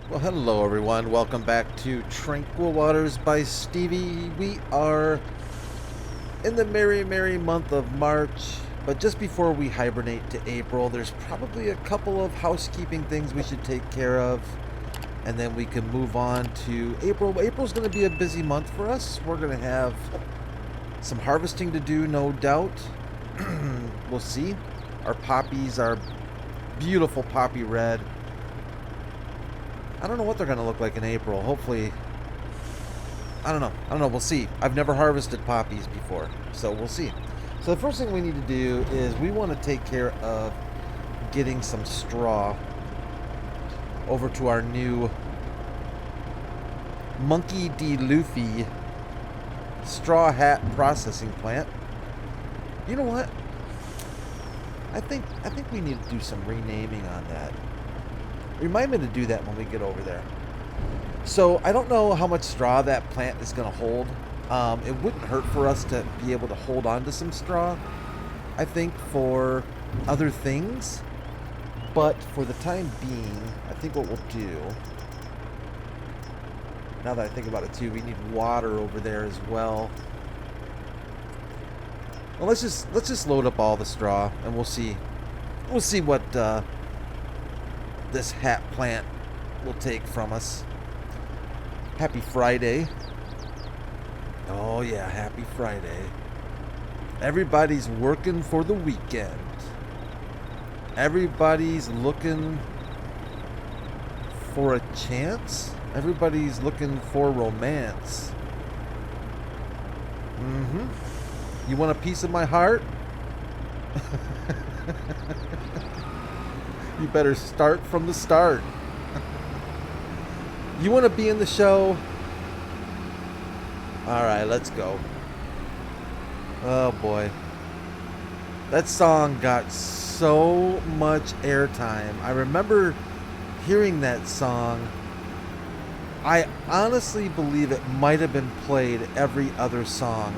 Well, hello everyone. Welcome back to Tranquil Waters by Stevie. We are in the merry month of March, but just before we hibernate to April, there's probably a couple of housekeeping things we should take care of, and then we can move on to April. April's going to be a busy month for us. We're going to have some harvesting to do, no doubt. We'll see. Our poppies are beautiful poppy red. I don't know what they're going to look like in April. Hopefully, I don't know. We'll see. I've never harvested poppies before, so we'll see. So the first thing we need to do is we want to take care of getting some straw over to our new Monkey D. Luffy straw hat processing plant. You know what? I think we need to do some renaming on that. Remind me to do that when we get over there. So I don't know how much straw that plant is going to hold. It wouldn't hurt for us to be able to hold on to some straw, I think, for other things. But for the time being, I think what we'll do, now that I think about it too, we need water over there as well. Well, let's just load up all the straw and we'll see what this hat plant will take from us. Happy Friday. Oh yeah, happy Friday. Everybody's working for the weekend. Everybody's looking for a chance. Everybody's looking for romance. You want a piece of my heart? You better start from the start. You want to be in the show? Alright, let's go. Oh boy. That song got so much airtime. I remember hearing that song. I honestly believe it might have been played every other song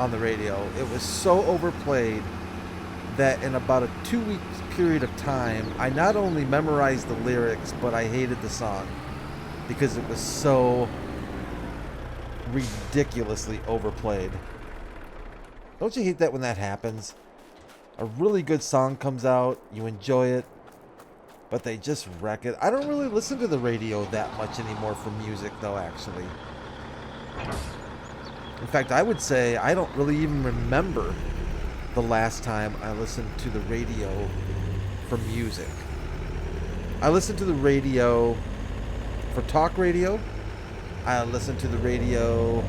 on the radio. It was so overplayed that in about a 2-week period of time, I not only memorized the lyrics, but I hated the song because it was so ridiculously overplayed. Don't you hate that when that happens? A really good song comes out, you enjoy it, but they just wreck it. I don't really listen to the radio that much anymore for music, though, actually. In fact, I would say I don't really even remember the last time I listened to the radio for music. I listened to the radio for talk radio. I listened to the radio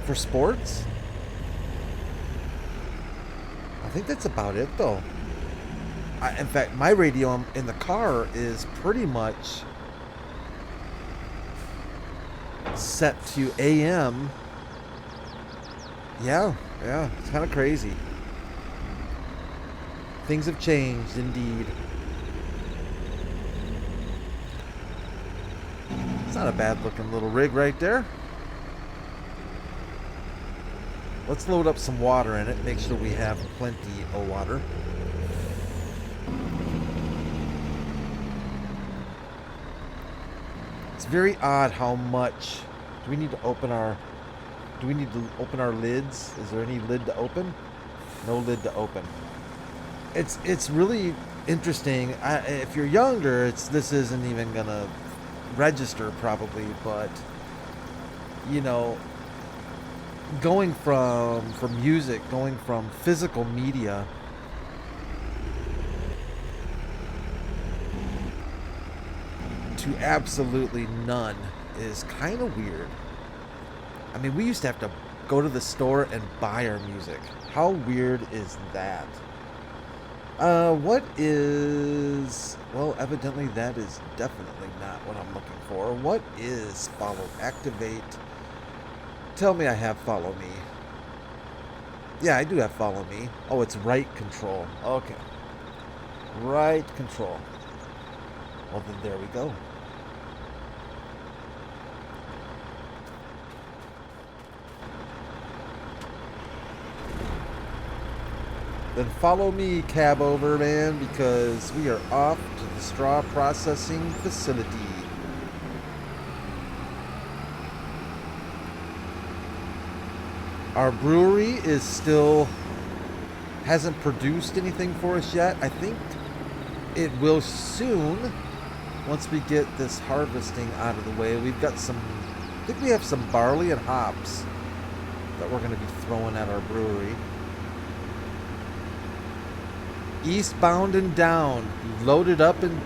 for sports. I think that's about it, though. In fact, my radio in the car is pretty much set to AM. Yeah, it's kind of crazy. Things have changed, indeed. It's not a bad looking little rig right there. Let's load up some water in it, make sure we have plenty of water. It's very odd how much. Do we need to open our lids? Is there any lid to open? No lid to open. It's really interesting. If you're younger, this isn't even gonna register probably, but you know, going from music, going from physical media to absolutely none is kind of weird. I mean, we used to have to go to the store and buy our music. How weird is that? What is... Well, evidently that is definitely not what I'm looking for. What is follow? Activate. Tell me I have follow me. Yeah, I do have follow me. Oh, it's right control. Okay. Right control. Well, then there we go. Then follow me, cab over, man, because we are off to the straw processing facility. Our brewery is still hasn't produced anything for us yet. I think it will soon once we get this harvesting out of the way. We've got some, I think we have some barley and hops that we're going to be throwing at our brewery. Eastbound and down, loaded up and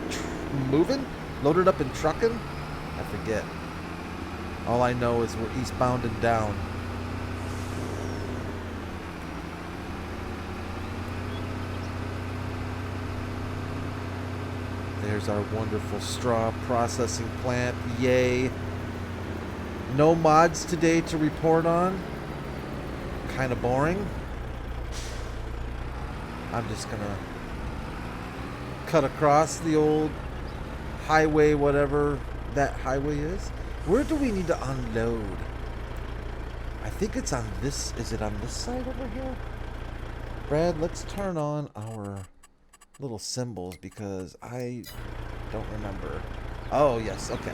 moving, loaded up and trucking. I forget. All I know is we're eastbound and down. There's our wonderful straw processing plant. Yay. No mods today to report on. Kind of boring. I'm just gonna cut across the old highway, whatever that highway is. Where do we need to unload? I think it's on this. Is it on this side over here? Brad, let's turn on our little symbols because I don't remember. Oh, yes. Okay.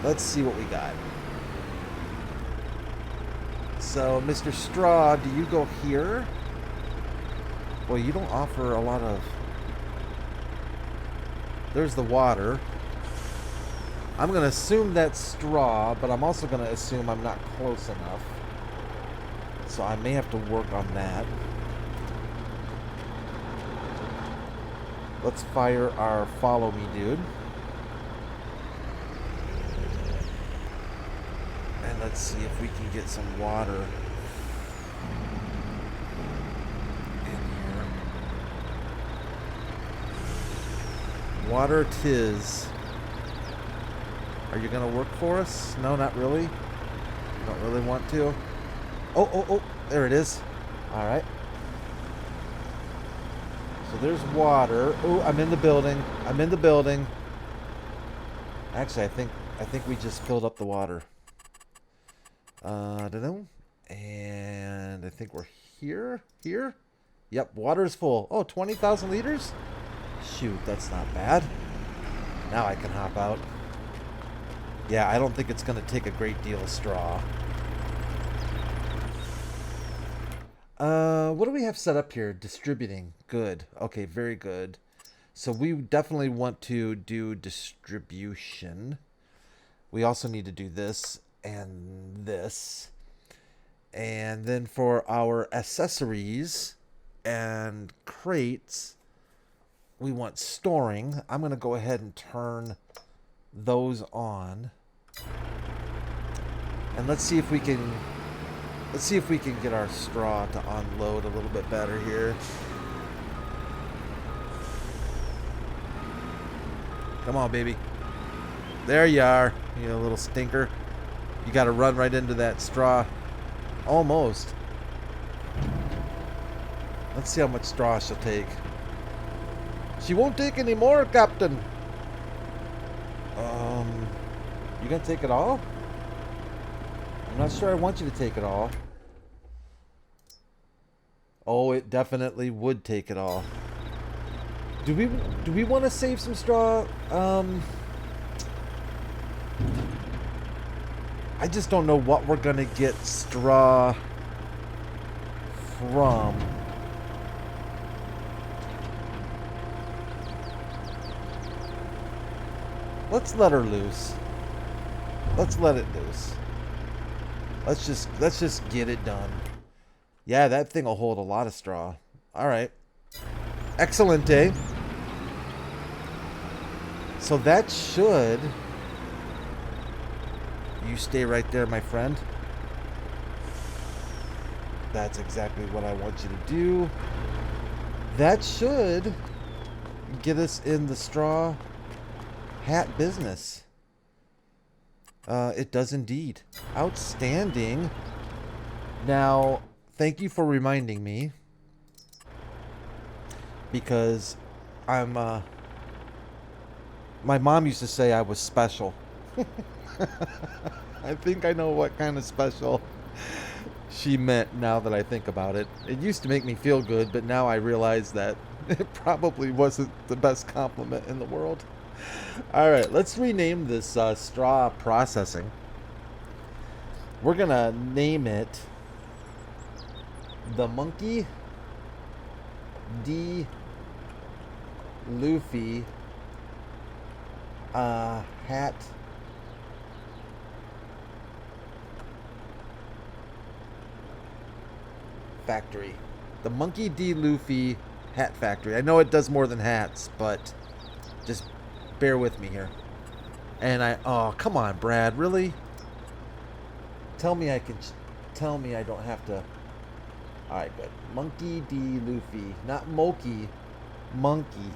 Let's see what we got. So, Mr. Straw, do you go here? Well, you don't offer a lot of... There's the water. I'm going to assume that's straw, but I'm also going to assume I'm not close enough. So I may have to work on that. Let's fire our follow me dude. And let's see if we can get some water in here. Water tis. Are you gonna work for us? No, not really. You don't really want to. Oh, there it is. All right. So there's water. Oh, I'm in the building. I'm in the building. Actually, I think we just filled up the water. I don't know. And I think we're here. Here? Yep, water's full. Oh, 20,000 liters? Shoot, that's not bad. Now I can hop out. Yeah, I don't think it's going to take a great deal of straw. What do we have set up here? Distributing. Good. Okay, very good. So we definitely want to do distribution. We also need to do this and this. And then for our accessories and crates, we want storing. I'm going to go ahead and turn those on. And let's see if we can get our straw to unload a little bit better here. Come on, baby. There you are, you little stinker. You got to run right into that straw. Almost. Let's see how much straw she'll take. She won't take any more, Captain. You gonna take it all? I'm not sure I want you to take it all. Oh, it definitely would take it all. Do we want to save some straw? I just don't know what we're gonna get straw from. Let's let her loose. Let's let it loose. Let's just get it done. Yeah, that thing will hold a lot of straw. All right. Excellent day. So that should... You stay right there, my friend. That's exactly what I want you to do. That should get us in the straw hat business. It does indeed. Outstanding. Now, thank you for reminding me. Because I'm, my mom used to say I was special. I think I know what kind of special. she meant, now that I think about it. It used to make me feel good, but now I realize that it probably wasn't the best compliment in the world. All right, let's rename this straw processing. We're going to name it the Monkey D. Luffy hat factory. The Monkey D. Luffy hat factory. I know it does more than hats, but just bear with me here. And oh, come on, Brad, really? Tell me I don't have to. All right, good. Monkey D. Luffy, not Moki, Monkey.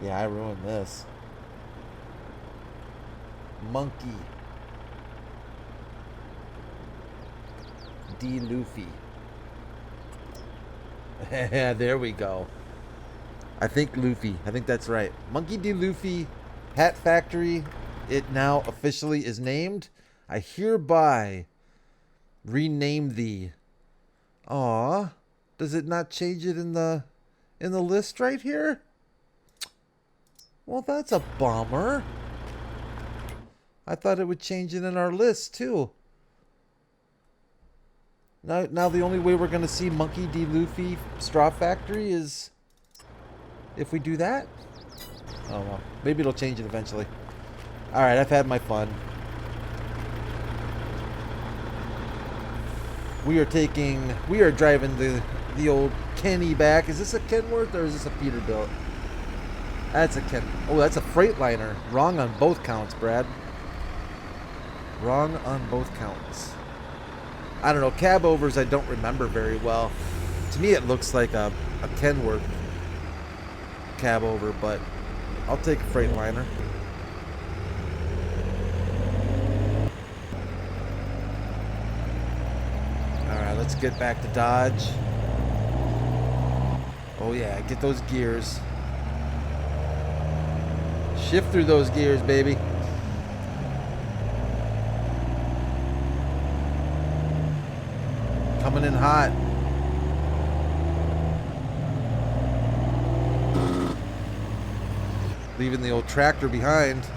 Yeah, I ruined this. Monkey D. Luffy. Yeah, there we go. I think Luffy. I think that's right. Monkey D. Luffy Hat Factory. It now officially is named. I hereby rename thee. Aw. Does it not change it in the list right here? Well, that's a bummer. I thought it would change it in our list too. Now the only way we're going to see Monkey D. Luffy Straw Factory is if we do that. Oh well, maybe it'll change it eventually. All right, I've had my fun. We are driving the old Kenny back. Is this a Kenworth or is this a Peterbilt? That's a Ken. Oh, that's a Freightliner. Wrong on both counts, Brad. Wrong on both counts. I don't know. Cab overs I don't remember very well. To me, it looks like a Kenworth cab over, but I'll take a Freightliner. Alright, let's get back to Dodge. Oh yeah, get those gears. Shift through those gears, baby. Coming in hot. Leaving the old tractor behind.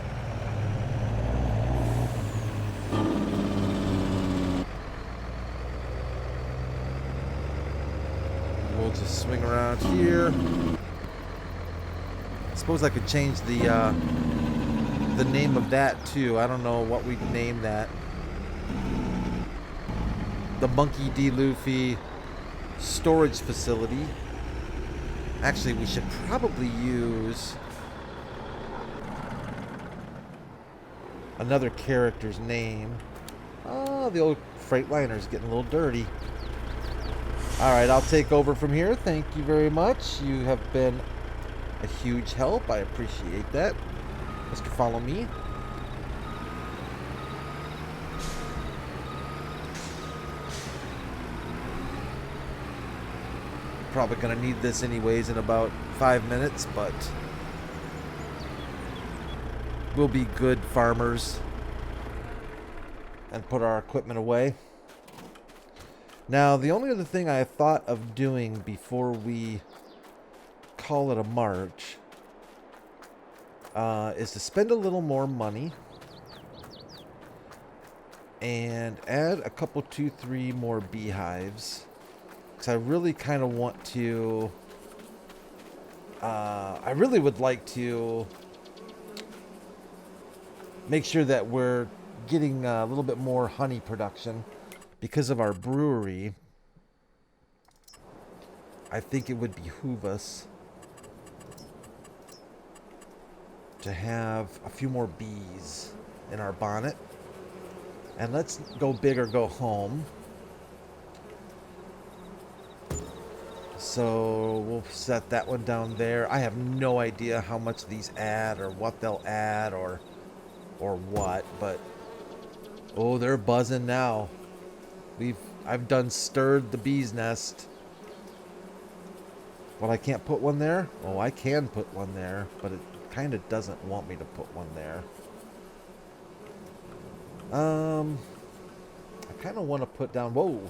We'll just swing around here. I suppose I could change the name of that too. I don't know what we'd name that. The Monkey D. Luffy storage facility. Actually, we should probably use another character's name. Oh, the old Freightliner's getting a little dirty. Alright, I'll take over from here. Thank you very much. You have been a huge help. I appreciate that. Mr. Follow Me. Probably going to need this anyways in about 5 minutes, but we'll be good farmers and put our equipment away. Now, the only other thing I thought of doing before we call it a march is to spend a little more money and add a couple, 2, 3 more beehives. Because I really kind of want to... I really would like to make sure that we're getting a little bit more honey production because of our brewery. I think it would behoove us to have a few more bees in our bonnet. And let's go big or go home. So we'll set that one down there. I have no idea how much these add or what they'll add or what, but oh, they're buzzing now. I've done stirred the bee's nest. But I can't put one there? Oh, I can put one there, but it kind of doesn't want me to put one there. I kind of want to put down... Whoa.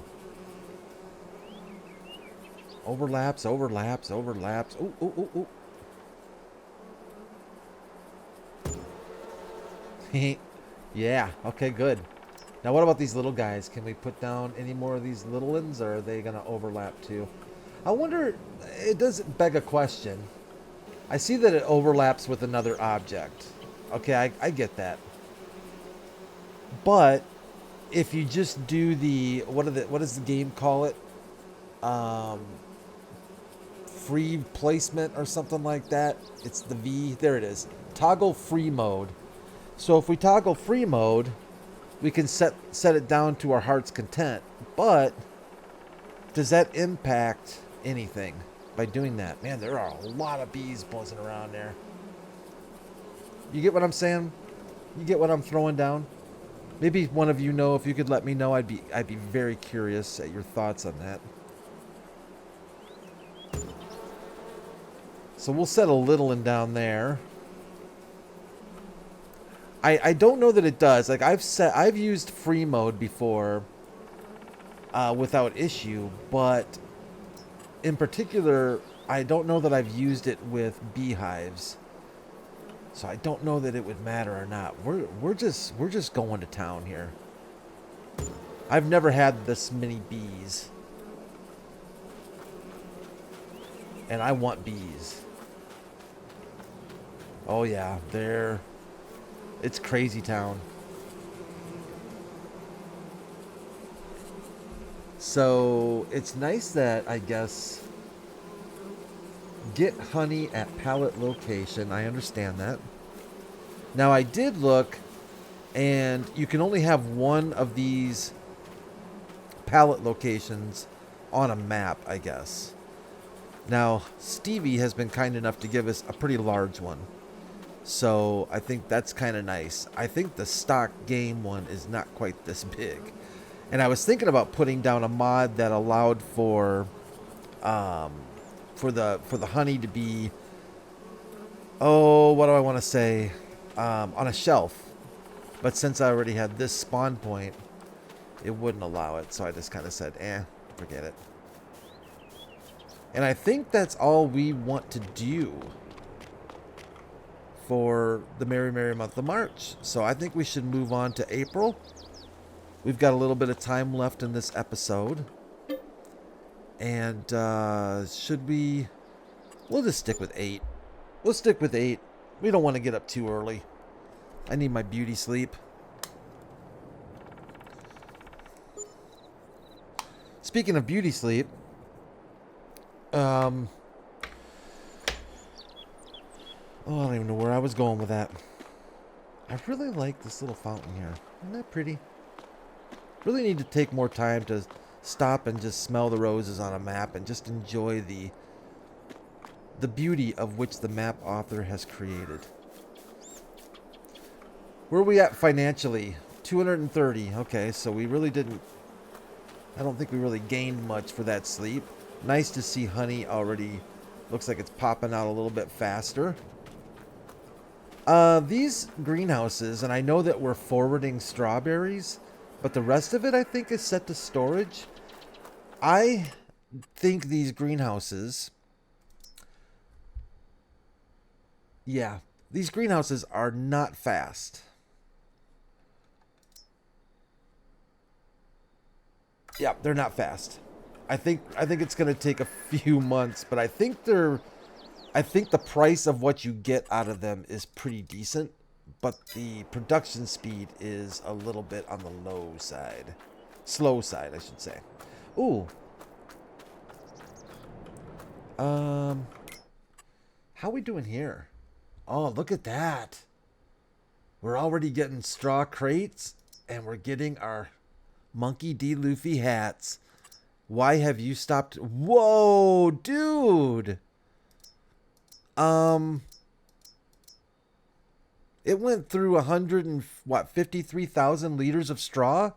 Overlaps, overlaps, overlaps. Ooh, ooh, ooh, ooh. Yeah, okay, good. Now what about these little guys? Can we put down any more of these little ones, or are they going to overlap too? I wonder, it does beg a question. I see that it overlaps with another object. Okay, I get that. But if you just do the what does the game call it? Free placement or something like that. It's the V. There it is. Toggle free mode. So if we toggle free mode, we can set it down to our heart's content. But does that impact anything by doing that? Man, there are a lot of bees buzzing around there. You get what I'm saying? You get what I'm throwing down? Maybe one of you know. If you could let me know, I'd be very curious at your thoughts on that. So we'll set a little one down there. I don't know that it does. Like I've used free mode before without issue, but in particular, I don't know that I've used it with beehives. So I don't know that it would matter or not. We're just going to town here. I've never had this many bees. And I want bees. Oh yeah, it's crazy town. So it's nice that, I guess, get honey at pallet location. I understand that. Now I did look, and you can only have one of these pallet locations on a map, I guess. Now Stevie has been kind enough to give us a pretty large one. So I think that's kind of nice. I think the stock game one is not quite this big. And I was thinking about putting down a mod that allowed for the honey to be, oh, what do I want to say, on a shelf. But since I already had this spawn point, it wouldn't allow it. So I just kind of said, forget it. And I think that's all we want to do for the merry, merry month of March. So I think we should move on to April. We've got a little bit of time left in this episode. And should we... We'll just stick with 8. We'll stick with 8. We don't want to get up too early. I need my beauty sleep. Speaking of beauty sleep, oh, I don't even know where I was going with that. I really like this little fountain here. Isn't that pretty? Really need to take more time to stop and just smell the roses on a map and just enjoy the beauty of which the map author has created. Where are we at financially? 230. Okay, so we really didn't... I don't think we really gained much for that sleep. Nice to see honey already. Looks like it's popping out a little bit faster. These greenhouses, and I know that we're forwarding strawberries, but the rest of it I think is set to storage. I think these greenhouses... Yeah, these greenhouses are not fast. Yeah, they're not fast. I think it's going to take a few months, but I think the price of what you get out of them is pretty decent, but the production speed is a little bit on the low side. Slow side, I should say. Ooh. How are we doing here? Oh, look at that. We're already getting straw crates, and we're getting our Monkey D. Luffy hats. Why have you stopped? Whoa, dude. It went through 53,000 liters of straw?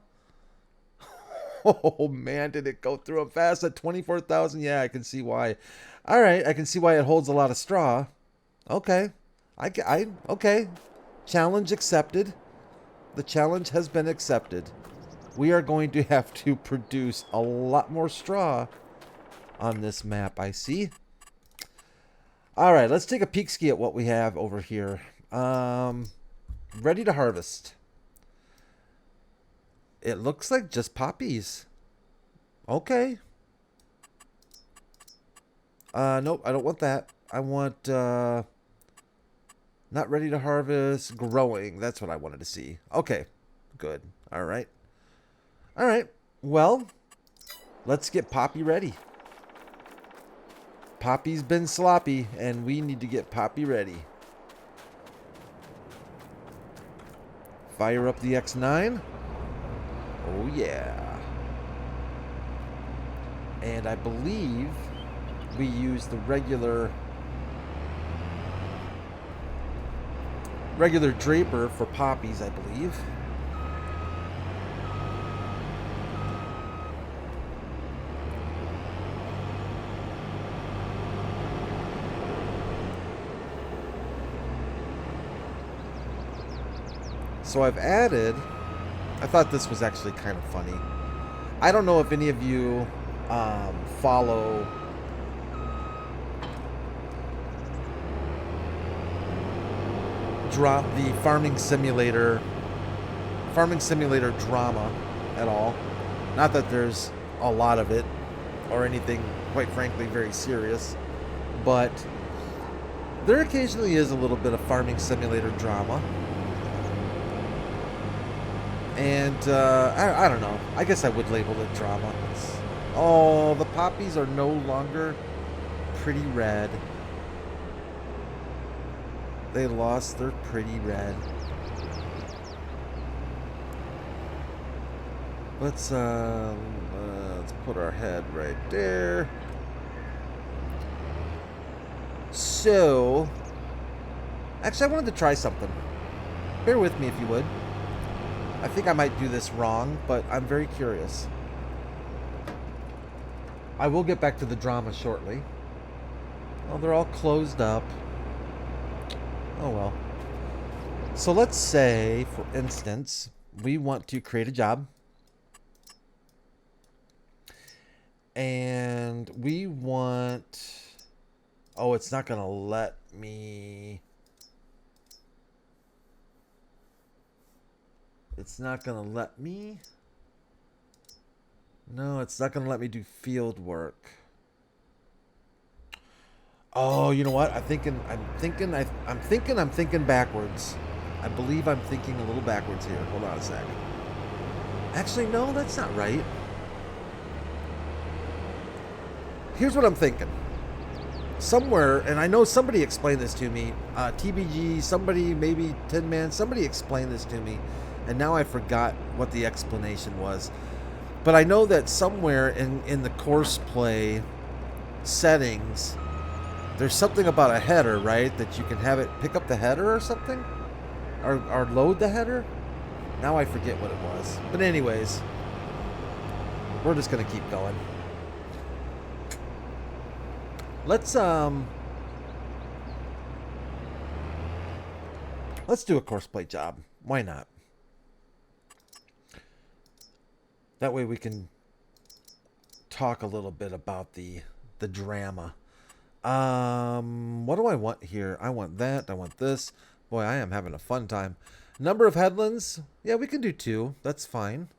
Oh, man, did it go through them fast at 24,000? Yeah, I can see why. All right, I can see why it holds a lot of straw. Okay. Okay. Challenge accepted. The challenge has been accepted. We are going to have to produce a lot more straw on this map, I see. All right, let's take a peek ski at what we have over here. Ready to harvest. It looks like just poppies. Okay. Nope, I don't want that. I want, not ready to harvest, growing. That's what I wanted to see. Okay, good. All right. All right, well, let's get Poppy ready. Poppy's been sloppy, and we need to get Poppy ready. Fire up the X9. Oh, yeah. And I believe we use the regular draper for poppies, I believe. So I've added, I thought this was actually kind of funny. I don't know if any of you follow the farming simulator drama at all. Not that there's a lot of it or anything, quite frankly, very serious, but there occasionally is a little bit of farming simulator drama. And I don't know. I guess I would label it drama. Oh, the poppies are no longer pretty red. They lost their pretty red. Let's put our head right there. So, actually, I wanted to try something. Bear with me if you would. I think I might do this wrong, but I'm very curious. I will get back to the drama shortly. Oh, they're all closed up. Oh, well. So let's say, for instance, we want to create a job. And we want... Oh, it's not going to let me... It's not going to let me... No, it's not going to let me do field work. Oh, you know what? I'm thinking backwards. I believe I'm thinking a little backwards here. Hold on a sec. Actually, no, that's not right. Here's what I'm thinking. Somewhere, and I know somebody explained this to me, TBG, somebody, maybe Tin Man, somebody explained this to me, and now I forgot what the explanation was. But I know that somewhere in the course play settings, there's something about a header, right? That you can have it pick up the header or something? Or load the header? Now I forget what it was. But anyways, we're just going to keep going. Let's do a course play job. Why not? That way we can talk a little bit about the drama. What do I want here? I want that. I want this. Boy, I am having a fun time. Number of headlands. Yeah, we can do 2. That's fine.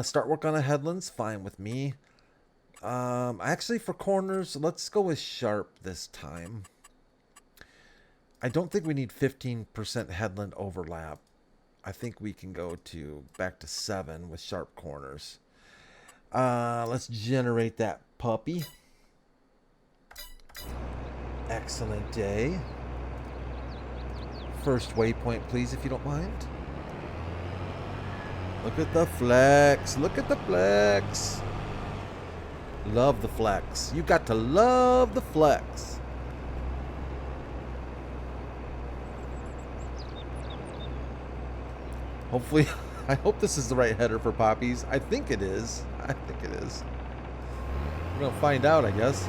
Start work on a headlands. Fine with me. Actually, for corners, let's go with sharp this time. I don't think we need 15% headland overlap. I think we can go back to 7 with sharp corners. Let's generate that puppy. Excellent day. First waypoint, please, if you don't mind. Look at the flex. Look at the flex. Love the flex. You got to love the flex. Hopefully, I hope this is the right header for poppies. I think it is. I think it is. We're going to find out, I guess.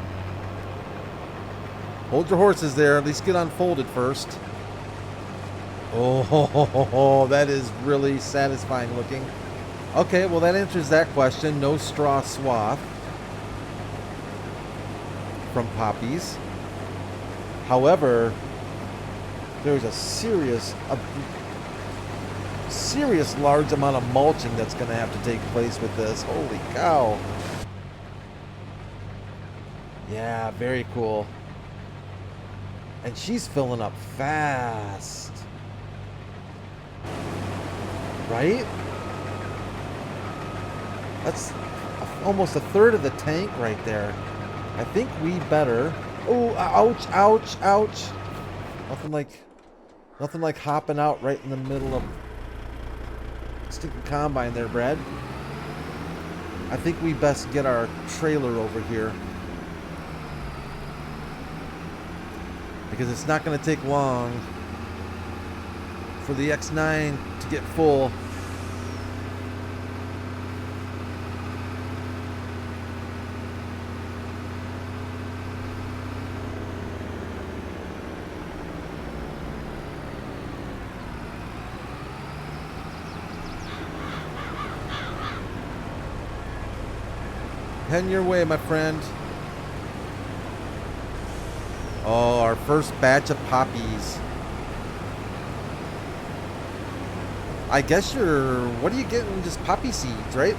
Hold your horses there. At least get unfolded first. Oh, that is really satisfying looking. Okay, well that answers that question. No straw swath from poppies. However, there's a serious large amount of mulching that's going to have to take place with this. Holy cow. Yeah, very cool. And she's filling up fast. Right? That's almost a third of the tank right there. I think we better... Oh, ouch, ouch, ouch. Nothing like hopping out right in the middle of sticking combine there, Brad. I think we best get our trailer over here, because it's not going to take long for the X9 to get full. Heading your way, my friend. Oh, our first batch of poppies. I guess what are you getting? Just poppy seeds, right?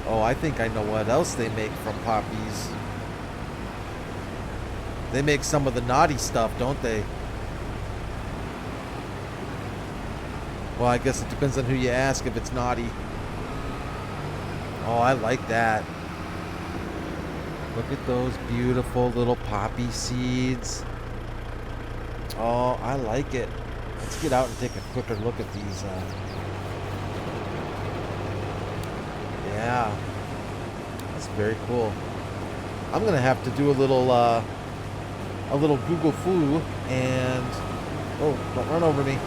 Oh, I think I know what else they make from poppies. They make some of the naughty stuff, don't they? Well, I guess it depends on who you ask if it's naughty. Oh, I like that. Look at those beautiful little poppy seeds. Oh, I like it. Let's get out and take a quicker look at these. Yeah, that's very cool. I'm gonna have to do a little Google foo and oh, don't run over me.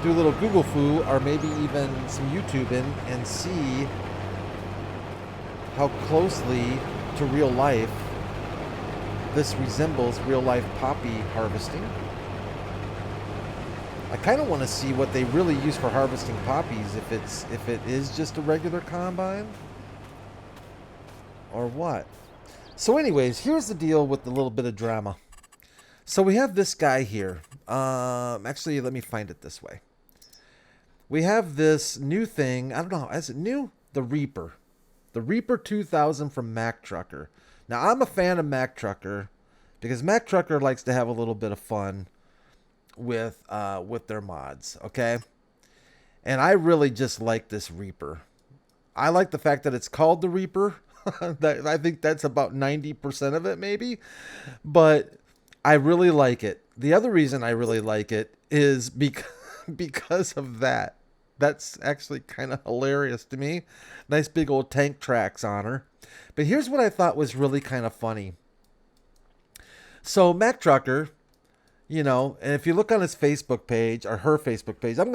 Do a little Google foo, or maybe even some YouTubing, and see how closely to real life this resembles real life poppy harvesting. I kind of want to see what they really use for harvesting poppies, if it is just a regular combine or what. So anyways, here's the deal with the little bit of drama. So we have this guy here. Actually, let me find it this way. We have this new thing. I don't know. Is it new? The Reaper. The Reaper 2000 from Mac Trucker. Now, I'm a fan of Mac Trucker because Mac Trucker likes to have a little bit of fun with their mods, okay? And I really just like this Reaper. I like the fact that it's called the Reaper. I think that's about 90% of it, maybe. But I really like it. The other reason I really like it is because of that. That's actually kind of hilarious to me. Nice big old tank tracks on her. But here's what I thought was really kind of funny. So Mac Trucker, you know, and if you look on his Facebook page or her Facebook page, I'm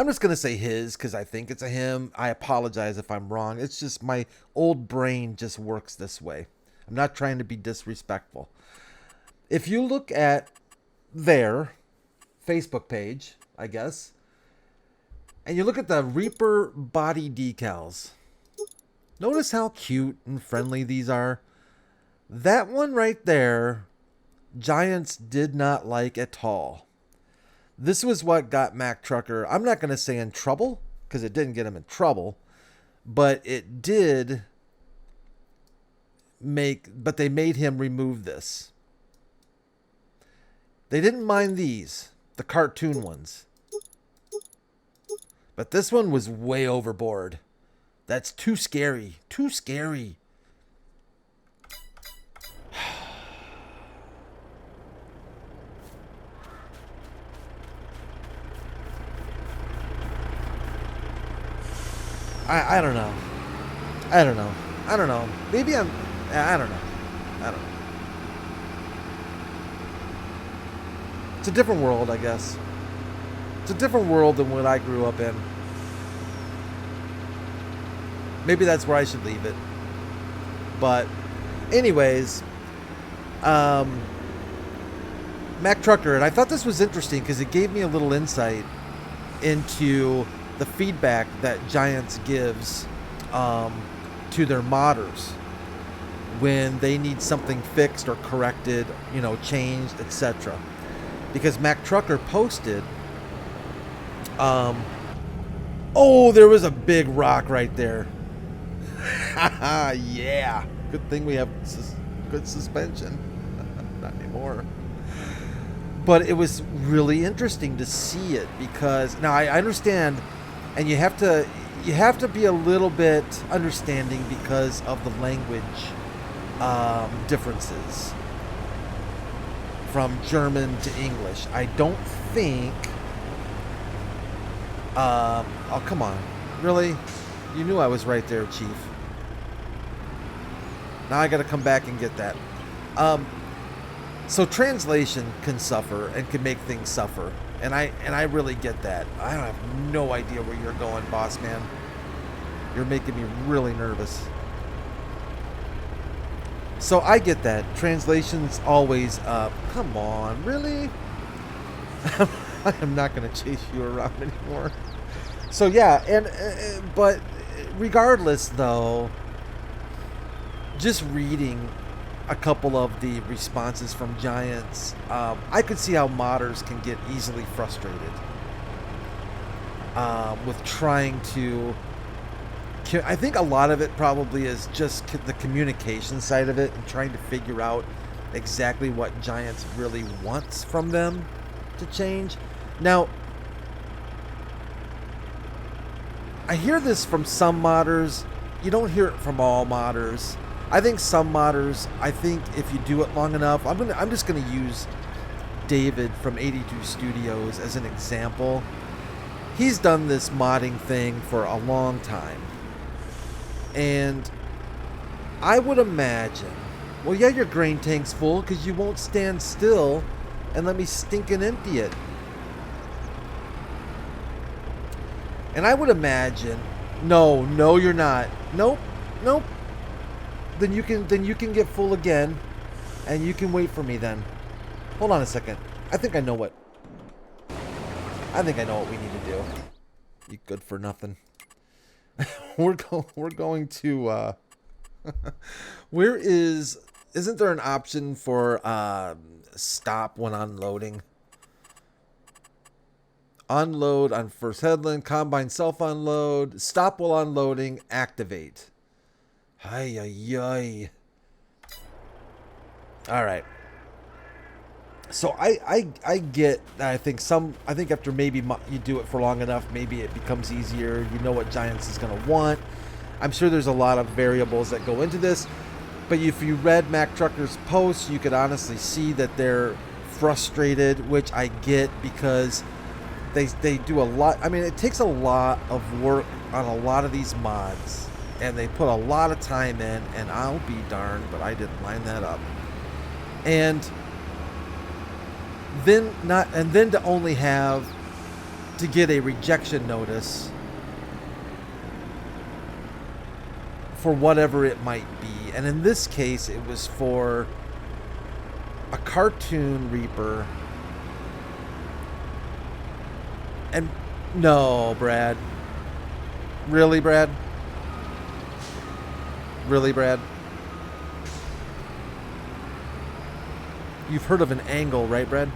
just gonna say his because I think it's a him. I apologize if I'm wrong. It's just my old brain just works this way. I'm not trying to be disrespectful. If you look at their Facebook page, I guess, and you look at the Reaper body decals, notice how cute and friendly these are. That one right there, Giants did not like at all. This was what got Mac Trucker, I'm not going to say in trouble, because it didn't get him in trouble, but it did but they made him remove this. They didn't mind these, the cartoon ones. But this one was way overboard. That's too scary. Too scary. I don't know. I don't know. I don't know. Maybe I don't know. I don't know. It's a different world, I guess. It's a different world than what I grew up in. Maybe that's where I should leave it. But anyways, Mac Trucker, and I thought this was interesting because it gave me a little insight into the feedback that Giants gives to their modders when they need something fixed or corrected, you know, changed, etc. Because Mac Trucker posted, oh, there was a big rock right there. Yeah, good thing we have good suspension. Not anymore. But it was really interesting to see it because now I understand, and you have to be a little bit understanding because of the language differences from German to English. I don't think. Oh, come on, really? You knew I was right there, Chief. Now I got to come back and get that. So translation can suffer and can make things suffer, and I really get that. I have no idea where you're going, boss man. You're making me really nervous. So I get that. Translation's always up. Come on, really? I am not going to chase you around anymore. So yeah, but regardless though, just reading a couple of the responses from Giants, I could see how modders can get easily frustrated with trying to. I think a lot of it probably is just the communication side of it and trying to figure out exactly what Giants really wants from them to change. Now, I hear this from some modders. You don't hear it from all modders. I think some modders, I think if you do it long enough, I'm just gonna use David from 82 Studios as an example. He's done this modding thing for a long time. And I would imagine, well, yeah, your grain tank's full because you won't stand still and let me stinking empty it. And I would imagine, no, you're not. Nope. Then you can get full again, and you can wait for me then. Hold on a second. I think I know what we need to do. You good for nothing. We're going to isn't there an option for stop when unloading? Unload on first headland, combine self unload, stop while unloading, activate. Ay. All right. So I get that. I think after maybe you do it for long enough, maybe it becomes easier. You know what Giants is going to want. I'm sure there's a lot of variables that go into this, but if you read Mac Trucker's post, you could honestly see that they're frustrated, which I get because they do a lot. I mean, it takes a lot of work on a lot of these mods, and they put a lot of time in, and I'll be darned, but I didn't line that up. And then to only have to get a rejection notice for whatever it might be. And in this case, it was for a cartoon Reaper. And no, Brad. Really, Brad? Really, Brad? You've heard of an angle, right, Brad?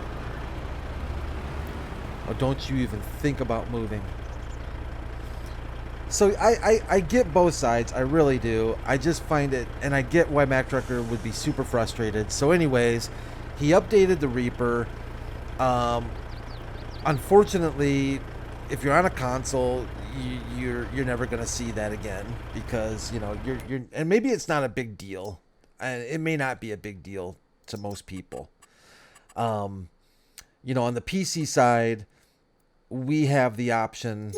Or don't you even think about moving? So I get both sides. I really do. I just find it, and I get why Mac Trucker would be super frustrated. So anyways, he updated the Reaper. Unfortunately, if you're on a console, you're never gonna see that again because you're and maybe it's not a big deal. It may not be a big deal to most people. On the PC side, we have the option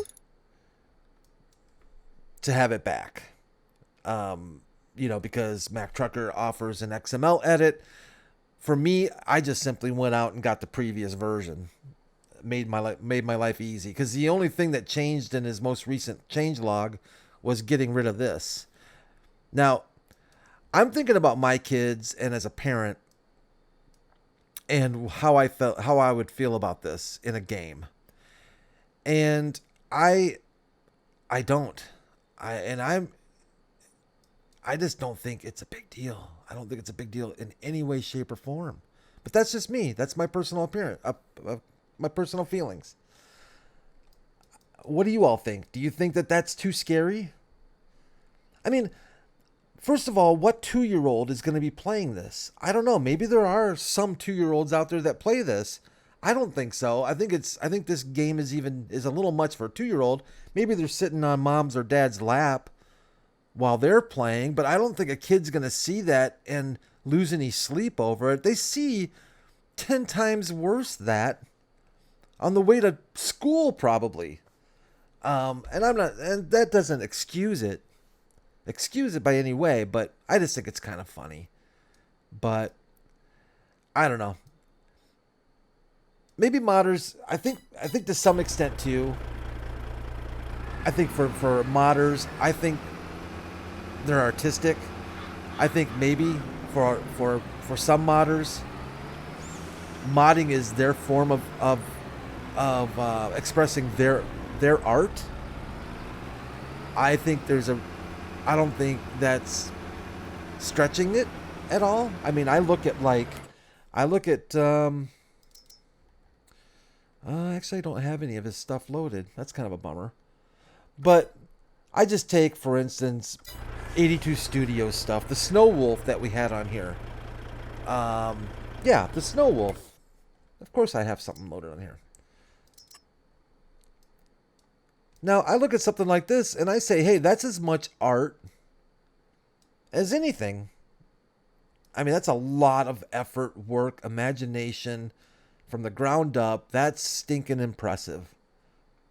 to have it back. Because Mac Trucker offers an XML edit. For me, I just simply went out and got the previous version. Made my life easy because the only thing that changed in his most recent changelog was getting rid of this. Now, I'm thinking about my kids, and as a parent, and how I would feel about this in a game. And I don't. I just don't think it's a big deal. I don't think it's a big deal in any way, shape, or form. But that's just me. That's my personal appearance, my personal feelings. What do you all think? Do you think that that's too scary? I mean, first of all, what 2-year-old is going to be playing this? I don't know. Maybe there are some 2-year-olds out there that play this. I don't think so. I think this game is a little much for a 2-year-old. Maybe they're sitting on mom's or dad's lap while they're playing, but I don't think a kid's going to see that and lose any sleep over it. They see 10 times worse that on the way to school probably. And that doesn't excuse it by any way, but I just think it's kind of funny. But I don't know. Maybe modders, I think to some extent too. I think for modders, I think they're artistic. I think maybe for some modders, modding is their form of expressing their art. I don't think that's stretching it at all. I mean, I look at actually I don't have any of his stuff loaded. That's kind of a bummer. But I just take, for instance, 82 Studios stuff, the Snow Wolf that we had on here. Yeah, the Snow Wolf. Of course I have something loaded on here. Now, I look at something like this and I say, hey, that's as much art as anything. I mean, that's a lot of effort, work, imagination from the ground up. That's stinking impressive.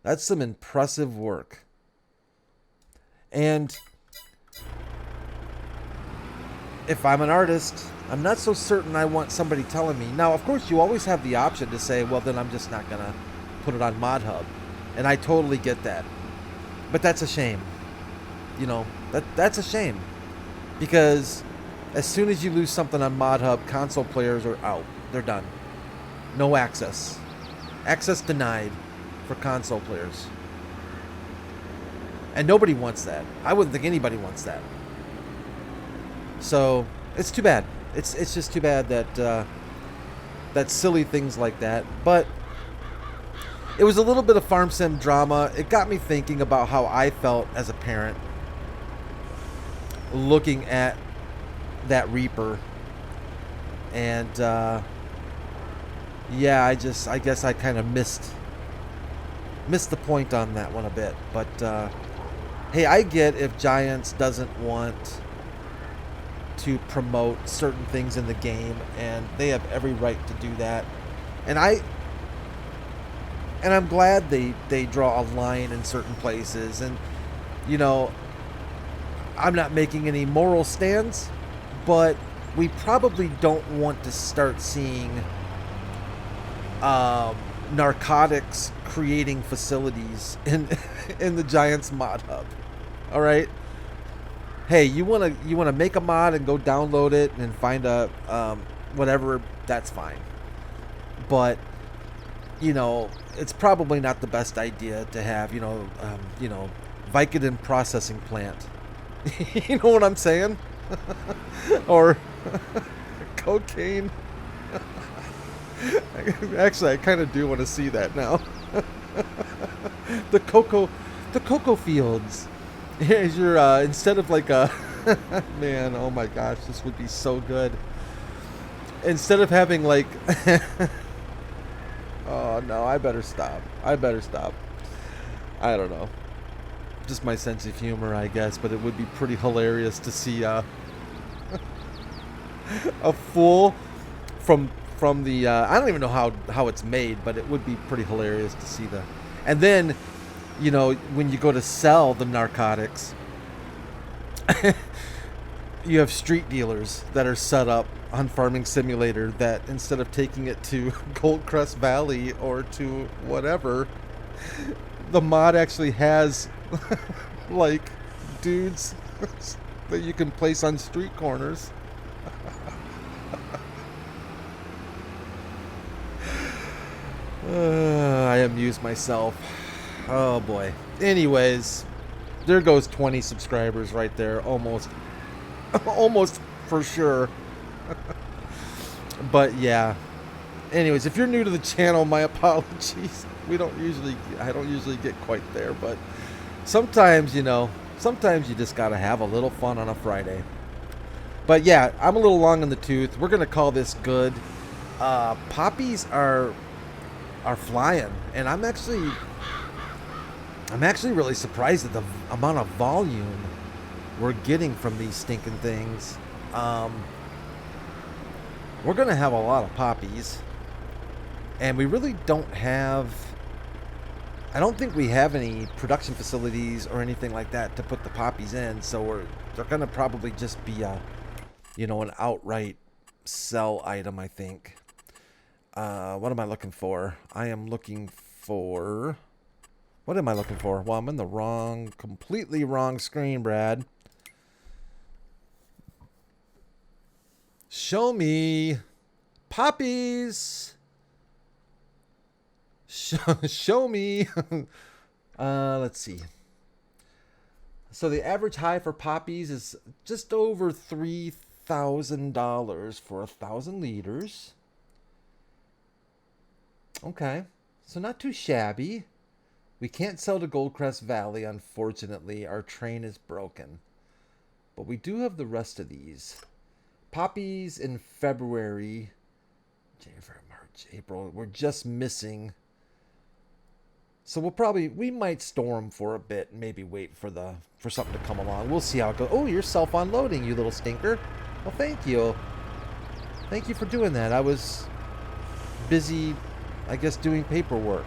That's some impressive work. And if I'm an artist, I'm not so certain I want somebody telling me. Now, of course, you always have the option to say, well, then I'm just not going to put it on ModHub. And I totally get that. But that's a shame. You know, that's a shame. Because as soon as you lose something on ModHub, console players are out. They're done. No access. Access denied for console players. And nobody wants that. I wouldn't think anybody wants that. So, it's too bad. It's just too bad that silly things like that. But it was a little bit of farm sim drama. It got me thinking about how I felt as a parent looking at that Reaper. And yeah, I guess I kind of missed the point on that one a bit. But hey, I get if Giants doesn't want to promote certain things in the game, and they have every right to do that. And I'm glad they draw a line in certain places. And, you know, I'm not making any moral stands, but we probably don't want to start seeing narcotics creating facilities in the Giants mod hub. All right. Hey, you wanna make a mod and go download it and find a whatever, that's fine. But you know, it's probably not the best idea to have, Vicodin processing plant. You know what I'm saying? Or cocaine. Actually, I kind of do want to see that now. The cocoa fields. Here's your instead of like a man, oh my gosh, this would be so good. Instead of having like oh no, I better stop. I don't know. Just my sense of humor, I guess, but it would be pretty hilarious to see a full from the I don't even know how it's made, but it would be pretty hilarious to see the. And then, you know, when you go to sell the narcotics, you have street dealers that are set up on Farming Simulator that instead of taking it to Goldcrest Valley or to whatever, the mod actually has like dudes that you can place on street corners. I amused myself. Oh boy. Anyways, there goes 20 subscribers right there. Almost. Almost for sure. But yeah. Anyways, if you're new to the channel, my apologies. I don't usually get quite there, but sometimes, sometimes you just gotta have a little fun on a Friday. But yeah, I'm a little long in the tooth. We're gonna call this good. Poppies are flying, and I'm actually really surprised at the amount of volume we're getting from these stinking things. We're gonna have a lot of poppies, and we really don't have. I don't think we have any production facilities or anything like that to put the poppies in, so they're gonna probably just be a, an outright sell item, I think. What am I looking for? I am looking for. What am I looking for? Well, I'm in the completely wrong screen, Brad. Show me poppies. Show me. Let's see. So the average high for poppies is just over $3,000 for 1,000 liters. Okay, so not too shabby. We can't sell to Goldcrest Valley, unfortunately. Our train is broken. But we do have the rest of these. Poppies in February. January, March, April. We're just missing. So we might store them for a bit and maybe wait for something to come along. We'll see how it goes. Oh, you're self-unloading, you little stinker. Well, thank you. Thank you for doing that. I was busy, I guess, doing paperwork.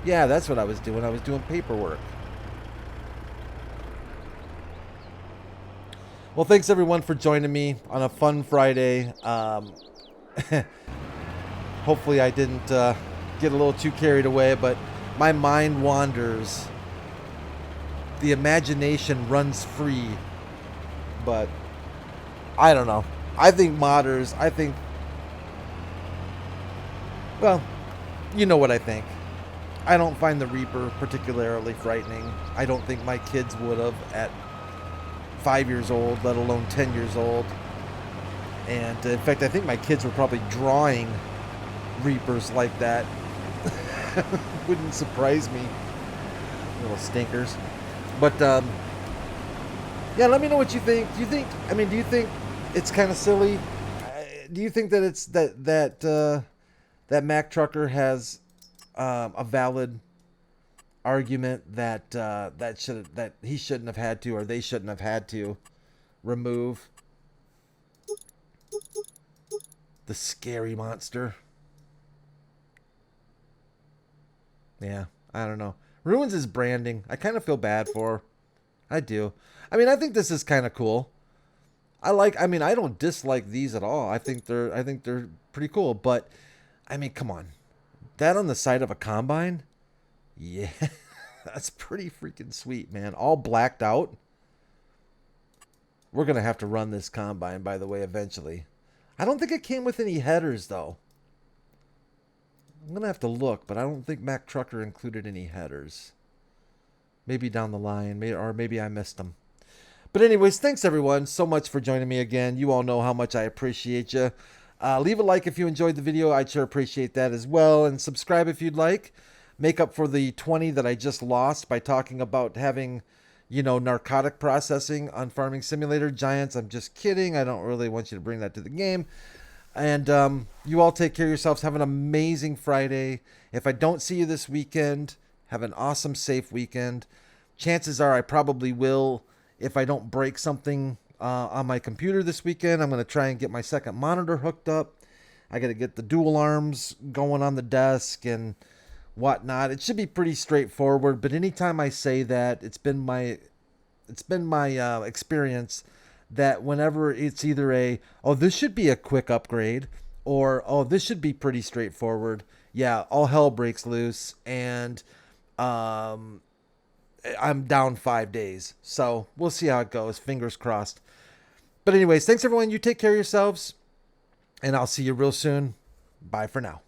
Yeah, that's what I was doing. I was doing paperwork. Well, thanks everyone for joining me on a fun Friday. Hopefully I didn't get a little too carried away, but my mind wanders. The imagination runs free. But I don't know. I think modders, well, you know what I think. I don't find the Reaper particularly frightening. I don't think my kids would have at 5 years old, let alone 10 years old. And in fact, I think my kids were probably drawing Reapers like that. Wouldn't surprise me. Little stinkers. But yeah, let me know what you think. Do you think it's kind of silly? Do you think that it's that Mac Trucker has a valid argument that he shouldn't have had to, or they shouldn't have had to remove the scary monster? Yeah, I don't know. Ruins his branding. I kind of feel bad for her. I do. I mean, I think this is kind of cool. I don't dislike these at all. I think they're pretty cool, but I mean, come on. That on the side of a combine? Yeah. That's pretty freaking sweet, man. All blacked out. We're going to have to run this combine, by the way, eventually. I don't think it came with any headers, though. I'm going to have to look, but I don't think Mac Trucker included any headers. Maybe down the line, or maybe I missed them. But anyways, thanks everyone so much for joining me again. You all know how much I appreciate you. Leave a like if you enjoyed the video. I'd sure appreciate that as well. And subscribe if you'd like. Make up for the 20 that I just lost by talking about having, narcotic processing on Farming Simulator. Giants, I'm just kidding. I don't really want you to bring that to the game. And you all take care of yourselves. Have an amazing Friday. If I don't see you this weekend, have an awesome, safe weekend. Chances are I probably will. If I don't break something on my computer this weekend, I'm going to try and get my second monitor hooked up. I got to get the dual arms going on the desk and whatnot. It should be pretty straightforward. But anytime I say that, it's been my experience that whenever it's either this should be a quick upgrade, or this should be pretty straightforward, yeah, all hell breaks loose, and I'm down 5 days. So we'll see how it goes. Fingers crossed. But anyways, thanks everyone. You take care of yourselves, and I'll see you real soon. Bye for now.